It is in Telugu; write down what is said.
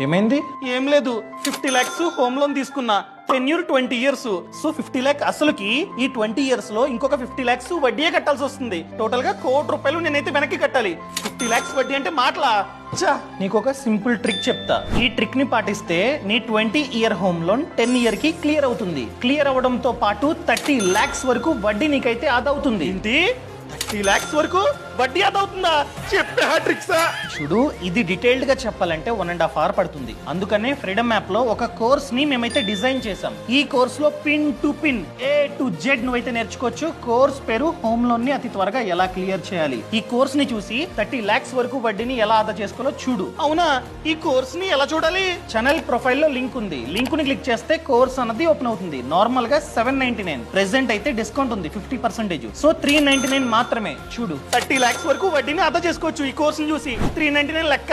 ఏమైంది? ఏం లేదు, 50 lakhs హోమ్ లోన్ తీసుకున్నా. Tenure 20 years. సో 50 lakh అసలుకి ఈ 20 years లో ఇంకొక 50 lakhs వడ్డీయే కట్టాల్సి వస్తుంది. టోటల్ గా ₹1,00,00,000 నేనైతే వెనక్కి కట్టాలి. 50 lakhs వడ్డీ అంటే మాటలా? నీకు ఒక సింపుల్ ట్రిక్ చెప్తా. ఈ ట్రిక్ ని పాటిస్తే నీ 20-year హోమ్ లోన్ 10 year కి క్లియర్ అవుతుంది. క్లియర్ అవడంతో పాటు 30 lakhs వరకు వడ్డీ నీకైతే ఆదవుతుంది. ఏంటి 30 lakhs వరకు వడ్డీ ఆదవుతుందా? చెప్పే ట్రిక్సా? చూడు, ఇది డీటెయిల్డ్ గా చెప్పాలంటే 1.5 hours పడుతుంది. అందుకనే ఫ్రీడమ్ యాప్ లో ఒక కోర్స్ ని మేమైతే డిజైన్ చేసాం. ఈ కోర్స్ లో pin to pin A to Z నువ్వైతే నేర్చుకోవచ్చు. కోర్స్ పేరు హోమ్ లోన్ ని అతి త్వరగా ఎలా క్లియర్ చేయాలి. ఈ కోర్స్ ని చూసి 30 lakhs వరకు వడ్డీని ఎలా ఆదా చేసుకోవాలో చూడు. అవునా? ఈ కోర్స్ ని ఎలా చూడాలి? ఛానల్ ప్రొఫైల్ లో లింక్ ఉంది. లింక్ ని క్లిక్ చేస్తే కోర్స్ అన్నది ఓపెన్ అవుతుంది. నార్మల్ గా 799, ప్రెసెంట్ అయితే డిస్కౌంట్ ఉంది 50%. సో 399 మాత్రమే. చూడు, 30 lakhs వరకు వడ్డీని ఆదా చేసుకోవచ్చు ఈ కోర్స్ ని చూసి. 399 లెక్క.